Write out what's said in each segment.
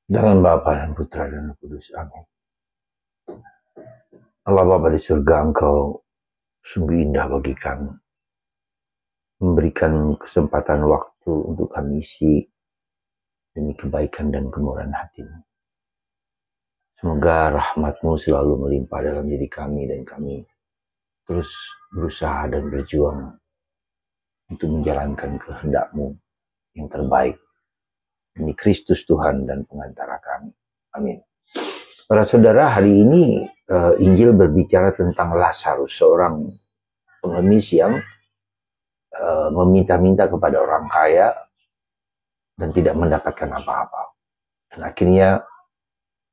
Dalam Bapa dan Putra dan Roh Kudus. Amin. Allah Bapa di surga, Engkau sungguh indah bagi kami. Memberikan kesempatan waktu untuk kami isi demi kebaikan dan kemurahan hati-Mu. Semoga rahmat-Mu selalu melimpah dalam diri kami dan kami terus berusaha dan berjuang untuk menjalankan kehendak-Mu yang terbaik demi Kristus Tuhan dan pengantara kami. Amin. Para saudara, hari ini Injil berbicara tentang Lazarus, seorang pengemis yang meminta-minta kepada orang kaya dan tidak mendapatkan apa-apa. Dan akhirnya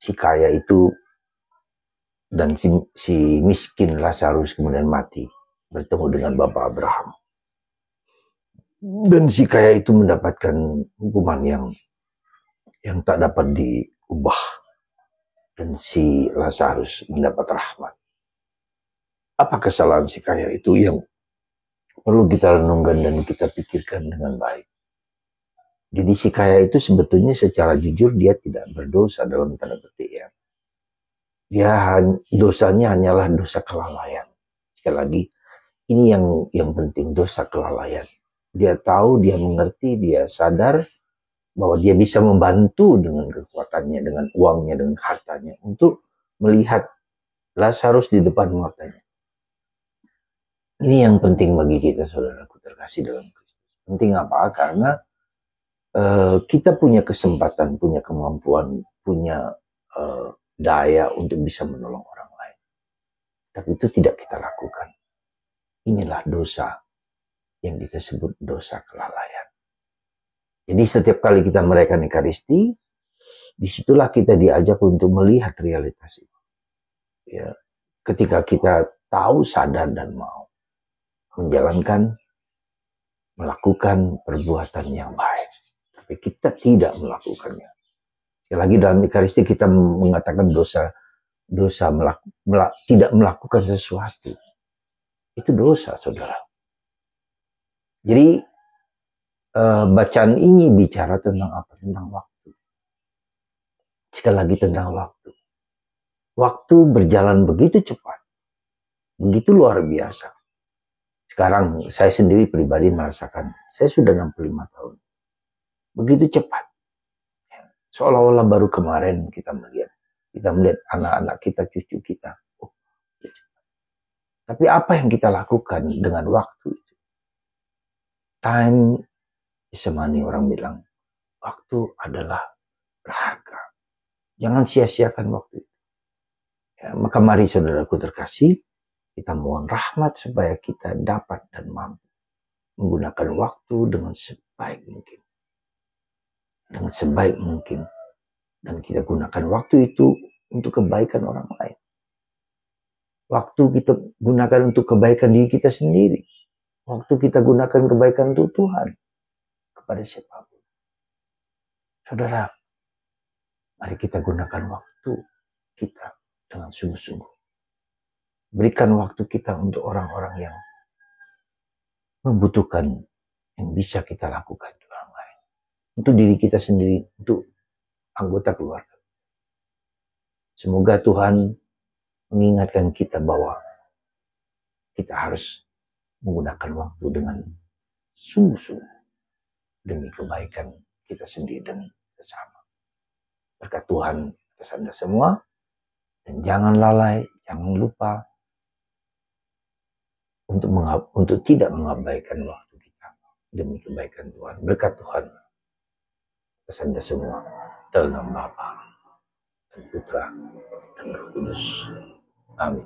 si kaya itu dan si miskin Lazarus kemudian mati bertemu dengan Bapak Abraham. Dan si kaya itu mendapatkan hukuman yang tak dapat diubah. Dan si Lazarus mendapat rahmat. Apa kesalahan si kaya itu yang perlu kita renungkan dan kita pikirkan dengan baik? Jadi si kaya itu sebetulnya secara jujur dia tidak berdosa dalam tanda petik ya. Dia dosanya hanyalah dosa kelalaian. Sekali lagi, ini yang penting, dosa kelalaian. Dia tahu, dia mengerti, dia sadar bahwa dia bisa membantu dengan kekuatannya, dengan uangnya, dengan hartanya untuk melihat Lazarus di depan matanya. Ini yang penting bagi kita, saudaraku terkasih dalam Kristus. Penting apa? Karena kita punya kesempatan, punya kemampuan, punya daya untuk bisa menolong orang lain. Tapi itu tidak kita lakukan. Inilah dosa yang kita sebut dosa kelalaian. Jadi setiap kali kita merayakan Ekaristi, disitulah kita diajak untuk melihat realitas itu. Ya, ketika kita tahu, sadar, dan mau menjalankan, melakukan perbuatan yang baik. Tapi kita tidak melakukannya. Sekali lagi dalam Ekaristi kita mengatakan dosa tidak melakukan sesuatu. Itu dosa, saudara. Jadi bacaan ini bicara tentang apa? Tentang waktu. Sekali lagi tentang waktu. Waktu berjalan begitu cepat. Begitu luar biasa. Sekarang saya sendiri pribadi merasakan, saya sudah 65 tahun. Begitu cepat. Seolah-olah baru kemarin kita melihat anak-anak kita, cucu kita. Oh, tapi apa yang kita lakukan dengan waktu itu? Time is money, orang bilang. Waktu adalah berharga. Jangan sia-siakan waktu itu. Ya, maka mari saudaraku terkasih, kita mohon rahmat supaya kita dapat dan mampu menggunakan waktu dengan sebaik mungkin. Dengan sebaik mungkin. Dan kita gunakan waktu itu untuk kebaikan orang lain. Waktu kita gunakan untuk kebaikan diri kita sendiri. Waktu kita gunakan kebaikan untuk Tuhan. Kepada siapapun. Saudara, mari kita gunakan waktu kita dengan sungguh-sungguh. Berikan waktu kita untuk orang-orang yang membutuhkan, yang bisa kita lakukan di orang lain. Untuk diri kita sendiri, untuk anggota keluarga. Semoga Tuhan mengingatkan kita bahwa kita harus menggunakan waktu dengan sungguh-sungguh demi kebaikan kita sendiri dan sesama. Berkat Tuhan atas Anda semua, dan jangan lalai, jangan lupa untuk tidak mengabaikan waktu kita demi kebaikan Tuhan. Berkat Tuhan atas Anda semua, dalam nama Bapa dan Putra dan Roh Kudus. Amin.